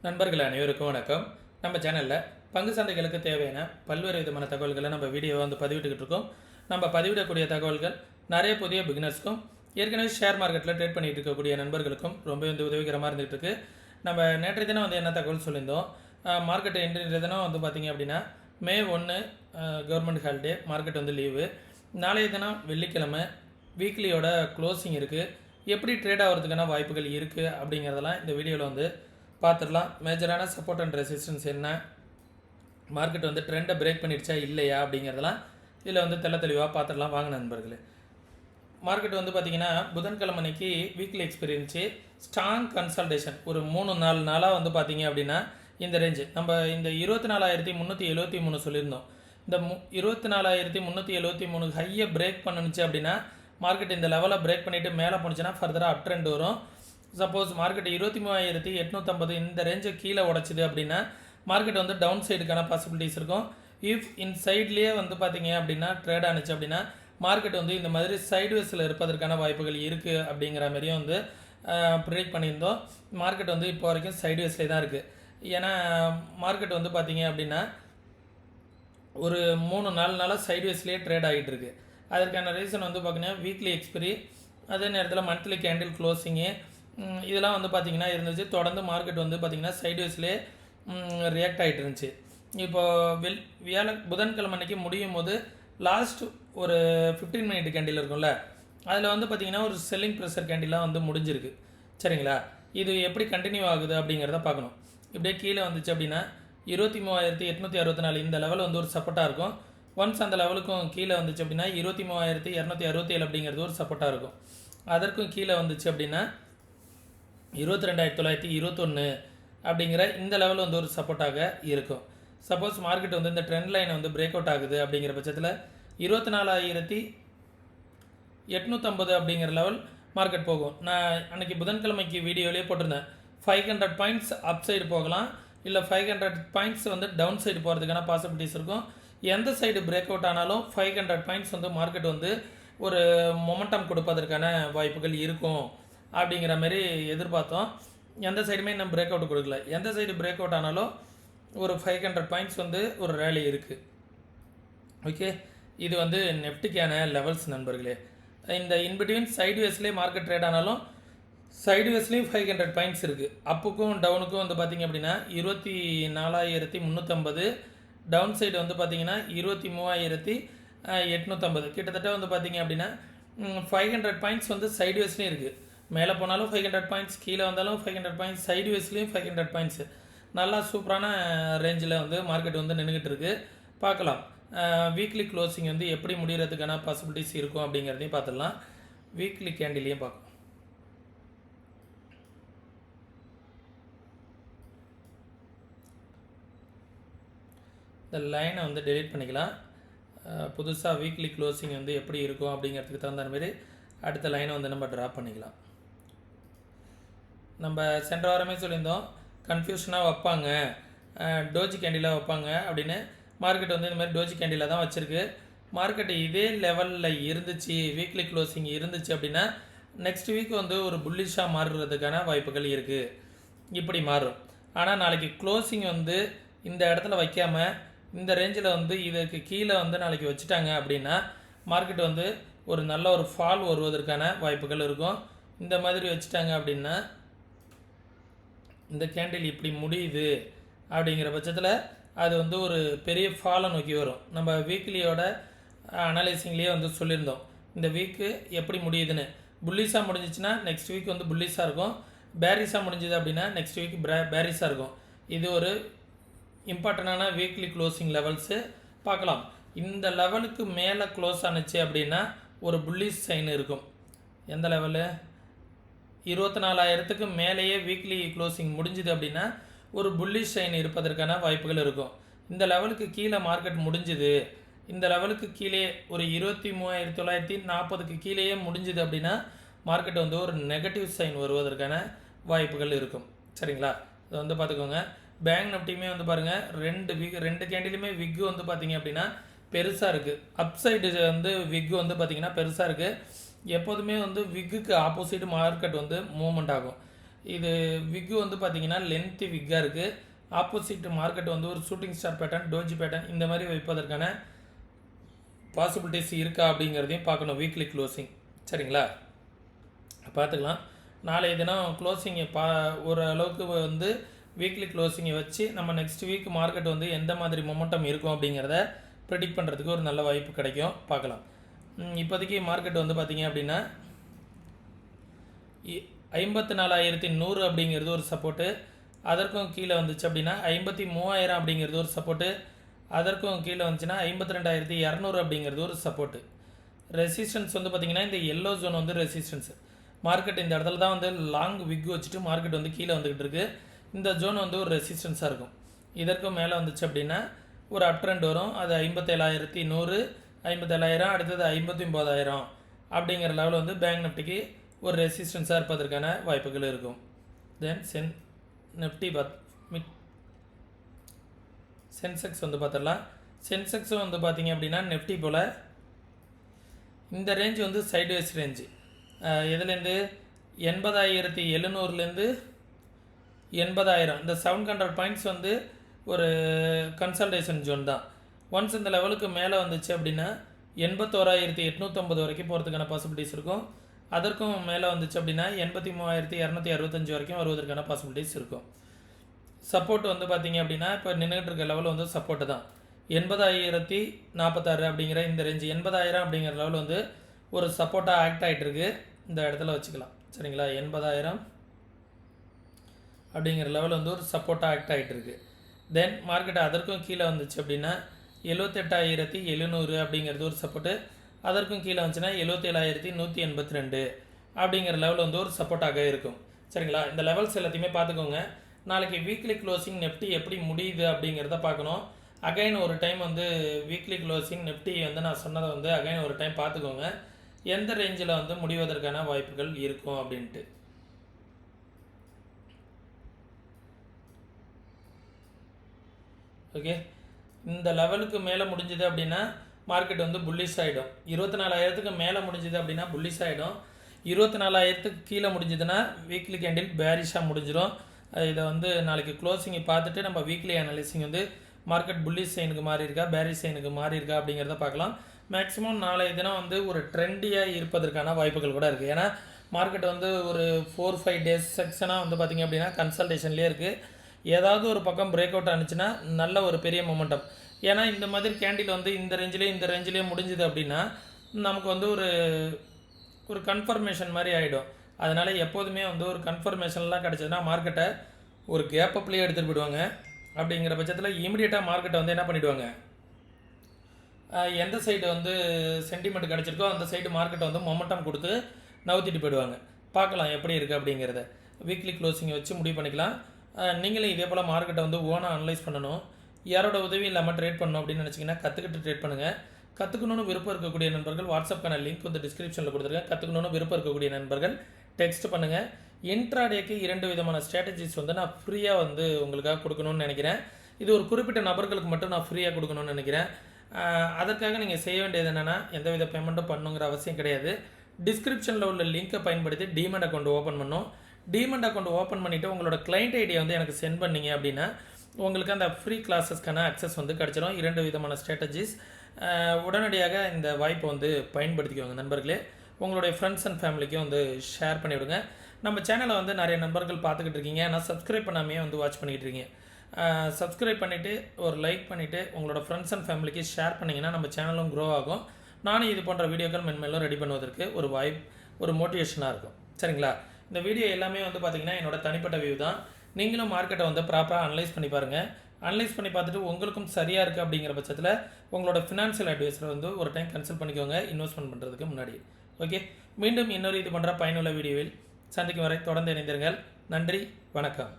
நண்பர்கள் அனைவருக்கும் வணக்கம். நம்ம சேனலில் பங்கு சந்தைகளுக்கு தேவையான பல்வேறு விதமான தகவல்களை நம்ம வீடியோவை பதிவிட்டுக்கிட்டு இருக்கோம். நம்ம பதிவிடக்கூடிய தகவல்கள் நிறைய புதிய பிகினர்ஸ்க்கும் ஏற்கனவே ஷேர் மார்க்கெட்டில் ட்ரேட் பண்ணிட்டு இருக்கக்கூடிய நண்பர்களுக்கும் ரொம்ப உதவிகரமாக இருந்துகிட்டு இருக்கு. நம்ம நேற்றைய தினம் என்ன தகவல் சொல்லியிருந்தோம், மார்க்கெட் இன்றைய தினம் பார்த்திங்க அப்படின்னா May 1 government holiday, market leave. நாளைய தினம் வெள்ளிக்கிழமை வீக்லியோட க்ளோசிங் இருக்குது. எப்படி ட்ரேட் ஆகிறதுக்கான வாய்ப்புகள் இருக்குது அப்படிங்கிறதெல்லாம் இந்த வீடியோவில் பார்த்துடலாம். மேஜரான சப்போர்ட் அண்ட் ரெசிஸ்டன்ஸ் என்ன, மார்க்கெட் ட்ரெண்டை பிரேக் பண்ணிடுச்சா இல்லையா அப்படிங்கிறதெல்லாம் இதில் தெளிவாக பார்த்துடலாம். வாங்க நண்பர்களே. மார்க்கெட் பார்த்திங்கன்னா புதன்கிழமை அன்னைக்கு வீக்லி எக்ஸ்பீரியன்ஸு ஸ்ட்ராங் கன்சல்டேஷன் ஒரு 3-4 நாளாக பார்த்திங்க அப்படின்னா இந்த ரேஞ்சு நம்ம இந்த 24,373 சொல்லியிருந்தோம். இந்த 24,373 ஹையை பிரேக் பண்ணுச்சு அப்படின்னா மார்க்கெட் இந்த லெவலில் பிரேக் பண்ணிவிட்டு மேலே போணுச்சுன்னா ஃபர்தராக அப் ட்ரெண்ட் வரும். சப்போஸ் மார்க்கெட் 23,850 இந்த ரேஞ்சை கீழே உடச்சிது அப்படின்னா மார்க்கெட் டவுன் சைடுக்கான பாசிபிலிட்டிஸ் இருக்கும். இஃப் இன் சைட்லேயே பார்த்திங்க அப்படின்னா ட்ரேட் ஆனிச்சு அப்படின்னா மார்க்கெட் இந்த மாதிரி சைட்வேஸில் இருப்பதற்கான வாய்ப்புகள் இருக்குது அப்படிங்கிற மாதிரியும் ப்ரிடிக்ட் பண்ணியிருந்தோம். மார்க்கெட் இப்போ வரைக்கும் சைட்வேஸ்லேயே தான் இருக்குது. ஏன்னா மார்க்கெட் பார்த்திங்க அப்படின்னா ஒரு 3-4 நாளாக சைட்வேஸ்லேயே ட்ரேட் ஆகிட்டு இருக்குது. அதற்கான ரீசன் பார்த்திங்கன்னா வீக்லி எக்ஸ்பிரி, அதே நேரத்தில் மந்த்லி கேண்டில் க்ளோசிங்கு இதெல்லாம் பார்த்திங்கன்னா இருந்துச்சு. தொடர்ந்து மார்க்கெட் பார்த்திங்கன்னா சைட்வேஸ்லேயே ரியாக்ட் ஆகிட்டு இருந்துச்சு. இப்போது புதன்கிழமை அன்றைக்கி முடியும் போது லாஸ்ட் ஒரு 15 மினிட் கேண்டில் இருக்கும்ல, அதில் பார்த்திங்கன்னா ஒரு செல்லிங் ப்ரெஷர் கேண்டிலாக முடிஞ்சிருக்கு. சரிங்களா, இது எப்படி கண்டினியூ ஆகுது அப்படிங்கிறத பார்க்கணும். இப்படியே கீழே வந்துச்சு அப்படின்னா 23,864 இந்த லெவல் ஒரு சப்போர்ட்டாக இருக்கும். ஒன்ஸ் அந்த லெவலுக்கும் கீழே வந்துச்சு அப்படின்னா 23,267 அப்படிங்கிறது ஒரு சப்போர்ட்டாக இருக்கும். அதற்கும் கீழே வந்துச்சு அப்படின்னா 22,921 அப்படிங்கிற இந்த லெவல் ஒரு சப்போர்ட்டாக இருக்கும். சப்போஸ் மார்க்கெட் இந்த ட்ரெண்ட் லைன் பிரேக் அவுட் ஆகுது அப்படிங்கிற பட்சத்தில் 24,850 அப்படிங்கிற லெவல் மார்க்கெட் போகும். நான் அன்றைக்கி புதன்கிழமைக்கு வீடியோலேயே போட்டிருந்தேன், 500 பாயிண்ட்ஸ் அப் சைடு போகலாம், இல்லை 500 பாயிண்ட்ஸ் டவுன் சைடு போகிறதுக்கான பாசிபிலிட்டிஸ் இருக்கும். எந்த சைடு பிரேக் அவுட் ஆனாலும் 500 பாயிண்ட்ஸ் மார்க்கெட் ஒரு மொமெண்டம் கொடுப்பதற்கான வாய்ப்புகள் இருக்கும் அப்படிங்கிற மாதிரி எதிர்பார்த்தோம். எந்த சைடுமே இன்னும் பிரேக் அவுட் கொடுக்கல. எந்த சைடு பிரேக் அவுட் ஆனாலும் ஒரு 500 பாயிண்ட்ஸ் ஒரு ரேலி இருக்குது. ஓகே, இது நெஃப்டிக்கான லெவல்ஸ் நண்பர்களே. இந்த இன்பிட்வீன் சைட்வேஸ்லேயே மார்க்கெட் ட்ரேட் ஆனாலும் சைட்வேஸ்லேயும் 500 பாயிண்ட்ஸ் இருக்குது. அப்புக்கும் டவுனுக்கும் பார்த்திங்க அப்படின்னா 24,350, டவுன் சைடு பார்த்திங்கன்னா 23,850, கிட்டத்தட்ட பார்த்திங்க அப்படின்னா 500 பாயிண்ட்ஸ் சைட்வேஸ்லேயும் இருக்குது. மேலே போனாலும் 500 பாயிண்ட்ஸ், கீழே வந்தாலும் 500 பாயிண்ட்ஸ், சைட்வேஸ்லேயும் 500 பாயிண்ட்ஸ். நல்லா சூப்பரான ரேஞ்சில் மார்க்கெட் நின்றுக்கிட்டு இருக்குது. பார்க்கலாம் வீக்லி க்ளோசிங் எப்படி முடிகிறதுக்கான பாசிபிலிட்டிஸ் இருக்கும் அப்படிங்கிறதையும் பார்த்துடலாம். வீக்லி கேண்டிலையும் பார்க்கலாம். இந்த லைனை டெலீட் பண்ணிக்கலாம். புதுசாக வீக்லி க்ளோசிங் எப்படி இருக்கும் அப்படிங்கிறதுக்கு தகுந்த மாதிரி அடுத்த லைனை நம்ம ட்ரா பண்ணிக்கலாம். நம்ம சென்ற வாரமே சொல்லியிருந்தோம், கன்ஃபியூஷனாக வைப்பாங்க, டோஜி கேண்டிலாக வைப்பாங்க அப்படின்னு. மார்க்கெட் இந்த மாதிரி டோஜி கேண்டிலாக தான் வச்சுருக்கு. மார்க்கெட் இதே லெவலில் இருந்துச்சு, வீக்லி க்ளோசிங் இருந்துச்சு அப்படின்னா நெக்ஸ்ட் வீக் ஒரு புல்லிஷாக மாறுறதுக்கான வாய்ப்புகள் இருக்குது. இப்படி மாறும். ஆனால் நாளைக்கு க்ளோசிங் இந்த இடத்துல வைக்காமல் இந்த ரேஞ்சில் இதுக்கு கீழே நாளைக்கு வச்சுட்டாங்க அப்படின்னா மார்க்கெட் ஒரு நல்ல ஒரு ஃபால் வருவதற்கான வாய்ப்புகள் இருக்கும். இந்த மாதிரி வச்சுட்டாங்க அப்படின்னா இந்த கேண்டில் இப்படி முடியுது அப்படிங்கிற பட்சத்தில் அது ஒரு பெரிய ஃபாலை நோக்கி வரும். நம்ம வீக்லியோட அனலைசிங்லேயே சொல்லியிருந்தோம், இந்த வீக்கு எப்படி முடியுதுன்னு. புல்லிஸாக முடிஞ்சிச்சுன்னா நெக்ஸ்ட் வீக் புல்லிஸாக இருக்கும், பேரிஸாக முடிஞ்சுது அப்படின்னா நெக்ஸ்ட் வீக் பேரிஸாக இருக்கும். இது ஒரு இம்பார்ட்டண்டான வீக்லி க்ளோசிங் லெவல்ஸு பார்க்கலாம். இந்த லெவலுக்கு மேலே க்ளோஸ் ஆனிச்சு அப்படின்னா ஒரு புல்லிஷ் சைன் இருக்கும். எந்த லெவலு 24,000க்கு மேலேயே வீக்லி க்ளோசிங் முடிஞ்சுது அப்படின்னா ஒரு புல்லிஷ் சைன் இருப்பதற்கான வாய்ப்புகள் இருக்கும். இந்த லெவலுக்கு கீழே மார்க்கெட் முடிஞ்சுது, இந்த லெவலுக்கு கீழே ஒரு 23,940க்கு கீழேயே முடிஞ்சுது அப்படின்னா மார்க்கெட் ஒரு நெகட்டிவ் சைன் வருவதற்கான வாய்ப்புகள் இருக்கும். சரிங்களா, அதை பார்த்துக்கோங்க. பேங்க் நிஃப்டியுமே பாருங்கள், ரெண்டு கேண்டிலுமே விக்கு பார்த்திங்க அப்படின்னா பெருசாக இருக்குது. அப்சைடு விக்கு பார்த்திங்கன்னா பெருசாக இருக்குது. எப்போதுமே விக்குக்கு ஆப்போசிட் மார்க்கெட் மூவ்மெண்ட் ஆகும். இது விக்கு வந்து பார்த்திங்கன்னா லென்த்து விக்காக இருக்குது. ஆப்போசிட் மார்க்கெட் வந்து ஒரு shooting star pattern, doji pattern இந்த மாதிரி வைப்பதற்கான பாசிபிலிட்டிஸ் இருக்கா அப்படிங்கிறதையும் பார்க்கணும் வீக்லி க்ளோசிங். சரிங்களா, பார்த்துக்கலாம். நாளைய தினம் க்ளோசிங்கை ஓரளவுக்கு வந்து வீக்லி க்ளோசிங்கை வச்சு நம்ம நெக்ஸ்ட் வீக் மார்க்கெட் வந்து எந்த மாதிரி மொமெண்டம் இருக்கும் அப்படிங்கிறத ப்ரெடிக்ட் பண்ணுறதுக்கு ஒரு நல்ல வாய்ப்பு கிடைக்கும். பார்க்கலாம். இப்போதைக்கு மார்க்கெட் வந்து பார்த்திங்க அப்படின்னா 54,100 அப்படிங்கிறது ஒரு சப்போர்ட்டு, அதற்கும் கீழே வந்துச்சு அப்படின்னா 53,000 அப்படிங்கிறது ஒரு சப்போர்ட்டு, அதற்கும் கீழே வந்துச்சுன்னா 52,200 அப்படிங்கிறது ஒரு சப்போர்ட்டு. ரெசிஸ்டன்ஸ் வந்து பார்த்திங்கன்னா இந்த எல்லோ ஜோன் வந்து ரெசிஸ்டன்ஸு. மார்க்கெட் இந்த இடத்துல தான் வந்து லாங் விக் வச்சுட்டு மார்க்கெட் வந்து கீழே வந்துக்கிட்டு இருக்குது. இந்த ஜோன் வந்து ஒரு ரெசிஸ்டன்ஸாக இருக்கும். இதற்கும் மேலே வந்துச்சு அப்படின்னா ஒரு அப் ட்ரெண்ட் வரும். அது 57,100, 57,000, அடுத்தது 59,000 அப்படிங்கிற லெவலில் வந்து பேங்க் நிஃப்டிக்கு ஒரு ரெசிஸ்டன்ஸாக இருப்பதற்கான வாய்ப்புகள் இருக்கும். தென் நிஃப்டி சென்செக்ஸ் வந்து பார்த்துடலாம். சென்செக்ஸும் வந்து பார்த்திங்க அப்படின்னா நிஃப்டி போல் இந்த ரேஞ்ச் வந்து சைட்வேஸ் ரேஞ்சு. இதுலேருந்து 80,700லேருந்து 80,000 இந்த 700 பாயிண்ட்ஸ் வந்து ஒரு கன்சல்டேஷன் ஜோன் தான். ஒன்ஸ் இந்த லெவலுக்கு மேலே வந்துச்சு அப்படின்னா 81,850 வரைக்கும் போகிறதுக்கான பாசிபிலிட்டிஸ் இருக்கும். அதற்கும் மேலே வந்துச்சு அப்படின்னா 83,265 வரைக்கும் வருவதற்கான பாசிபிலிட்டிஸ் இருக்கும். சப்போர்ட் வந்து பார்த்திங்க அப்படின்னா இப்போ நின்றுட்டு இருக்க லெவல் வந்து சப்போர்ட்டு தான் 80,046 அப்படிங்கிற இந்த ரேஞ்சு. 80,000 அப்படிங்கிற லெவல் வந்து ஒரு சப்போர்ட்டாக ஆக்ட் ஆகிட்டு இருக்கு. இந்த இடத்துல வச்சுக்கலாம். சரிங்களா, 80,000 அப்படிங்கிற லெவல் வந்து ஒரு சப்போர்ட்டாக ஆக்ட் ஆகிட்டு இருக்கு. தென் மார்க்கெட் அதற்கும் கீழே வந்துச்சு அப்படின்னா 78,700 அப்படிங்கிறது ஒரு சப்போர்ட்டு, அதற்கும் கீழே வந்துச்சுன்னா 77,182 அப்படிங்கிற லெவல் வந்து ஒரு சப்போர்ட்டாக இருக்கும். சரிங்களா, இந்த லெவல்ஸ் எல்லாத்தையுமே பார்த்துக்கோங்க. நாளைக்கு வீக்லி க்ளோசிங் நிஃப்டி எப்படி முடியுது அப்படிங்கிறத பார்க்கணும். அகைன் ஒரு டைம் வந்து வீக்லி க்ளோசிங் நிஃப்டி வந்து நான் சொன்னதை வந்து அகைன் ஒரு டைம் பார்த்துக்கோங்க, எந்த ரேஞ்சில் வந்து முடிவதற்கான வாய்ப்புகள் இருக்கும் அப்படின்ட்டு. ஓகே, இந்த லெவலுக்கு மேலே முடிஞ்சுது அப்படின்னா மார்க்கெட் வந்து புல்லிஷ் ஆகிடும். 24,000க்கு மேலே முடிஞ்சுது அப்படின்னா புல்லிஷ் ஆகிடும். 24,000க்கு கீழே முடிஞ்சதுன்னா வீக்லி கேண்டில் பேரிஷாக முடிஞ்சிடும். இதை வந்து நாளைக்கு க்ளோசிங்கை பார்த்துட்டு நம்ம வீக்லி அனாலிசிங் வந்து மார்க்கெட் புல்லிஷ் சைனுக்கு மாறி இருக்கா பேரிஷ் சைனுக்கு மாறி இருக்கா அப்படிங்கிறத பார்க்கலாம். மேக்ஸிமம் நாளைய தினம் வந்து ஒரு ட்ரெண்டியாக இருப்பதற்கான வாய்ப்புகள் கூட இருக்குது. ஏன்னா மார்க்கெட் வந்து ஒரு 4-5 டேஸ் செக்ஷனாக வந்து பார்த்திங்க அப்படின்னா கன்சல்டேஷன்லேயே இருக்குது. ஏதாவது ஒரு பக்கம் பிரேக் அவுட் ஆனிச்சுன்னா நல்ல ஒரு பெரிய மொமெண்டம். ஏன்னா இந்த மாதிரி கேண்டில் வந்து இந்த ரேஞ்சிலே முடிஞ்சுது அப்படின்னா நமக்கு வந்து ஒரு கன்ஃபர்மேஷன் மாதிரி ஆகிடும். அதனால் எப்போதுமே வந்து ஒரு கன்ஃபர்மேஷன்லாம் கிடச்சதுன்னா மார்க்கெட்டை ஒரு கேப் அப்லேயே எடுத்துகிட்டு போயிடுவாங்க. அப்படிங்கிற பட்சத்தில் இமீடியட்டாக மார்க்கெட்டை வந்து என்ன பண்ணிவிடுவாங்க, எந்த சைடு வந்து சென்டிமெண்ட் கிடச்சிருக்கோ அந்த சைடு மார்க்கெட்டை வந்து மொமெண்டம் கொடுத்து நவுத்திட்டு போயிடுவாங்க. பார்க்கலாம் எப்படி இருக்குது அப்படிங்கிறத வீக்லி க்ளோசிங்கை வச்சு முடிவு பண்ணிக்கலாம். நீங்களும் இதே போல் மார்க்கெட்டை வந்து ஓனாக அனலைஸ் பண்ணணும், யாரோட உதவி இல்லாமல் ட்ரேட் பண்ணணும் அப்படின்னு நினச்சிங்கன்னா கற்றுக்கிட்டு ட்ரேட் பண்ணுங்கள். கற்றுக்கணுன்னு விருப்பம் இருக்கக்கூடிய நண்பர்கள் வாட்ஸ்அப்க்கான லிங்க் வந்து டிஸ்கிரிப்ஷனில் கொடுத்துருக்கேன். கற்றுக்கணுன்னு விருப்பம் இருக்கக்கூடிய நண்பர்கள் டெக்ஸ்ட் பண்ணுங்கள். இன்ட்ராடேக்கு 2 விதமான ஸ்ட்ராட்டஜிஸ் வந்து நான் ஃப்ரீயாக வந்து உங்களுக்காக கொடுக்கணும்னு நினைக்கிறேன். இது ஒரு குறிப்பிட்ட நபர்களுக்கு மட்டும் நான் ஃப்ரீயாக கொடுக்கணும்னு நினைக்கிறேன். அதற்காக நீங்கள் செய்ய வேண்டியது என்னென்னா எந்தவித பேமெண்ட்டும் பண்ணுங்கிற அவசியம் கிடையாது. டிஸ்கிரிப்ஷனில் உள்ள லிங்க்கை பயன்படுத்தி டீமேட் அக்கௌண்ட் ஓப்பன் பண்ணணும். டீமேட் அக்கௌண்ட் ஓப்பன் பண்ணிவிட்டு உங்களோட கிளைண்ட் ஐடியை வந்து எனக்கு சென்ட் பண்ணிங்க அப்படின்னா உங்களுக்கு அந்த ஃப்ரீ கிளாஸஸ்க்கான அக்சஸ் வந்து கிடச்சிடும். 2 விதமான ஸ்ட்ராட்டஜிஸ். உடனடியாக இந்த வாய்ப்பை வந்து பயன்படுத்திக்கோங்க நண்பர்களே. உங்களுடைய ஃப்ரெண்ட்ஸ் அண்ட் ஃபேமிலிக்கும் வந்து ஷேர் பண்ணிவிடுங்க. நம்ம சேனலை வந்து நிறைய நண்பர்கள் பார்த்துக்கிட்டு இருக்கீங்க, ஆனால் சப்ஸ்கிரைப் பண்ணாமே வந்து வாட்ச் பண்ணிக்கிட்டு இருக்கீங்க. சப்ஸ்கிரைப் பண்ணிவிட்டு ஒரு லைக் பண்ணிவிட்டு உங்களோட ஃப்ரெண்ட்ஸ் அண்ட் ஃபேமிலிக்கு ஷேர் பண்ணிங்கன்னா நம்ம சேனலும் க்ரோ ஆகும். நானும் இது போன்ற வீடியோக்கள் மென்மேலும் ரெடி பண்ணுவதற்கு ஒரு மோட்டிவேஷனாக இருக்கும். சரிங்களா, இந்த வீடியோ எல்லாமே வந்து பார்த்திங்கன்னா என்னோட தனிப்பட்ட வியூ தான். நீங்களும் மார்க்கெட்டை வந்து ப்ராப்பராக அனலைஸ் பண்ணி பாருங்கள். அனலைஸ் பண்ணி பார்த்துட்டு உங்களுக்கும் சரியாக இருக்குது அப்படிங்கிற பட்சத்தில் உங்களோட ஃபினான்ஷியல் அட்வைஸரை வந்து ஒரு டைம் கன்சல்ட் பண்ணிக்கோங்க இன்வெஸ்ட்மெண்ட் பண்ணுறதுக்கு முன்னாடி. ஓகே, மீண்டும் இன்னொரு இது பண்ணுற பயனுள்ள வீடியோவில் சந்திக்கும் வரை தொடர்ந்து இணைந்திருங்கள். நன்றி, வணக்கம்.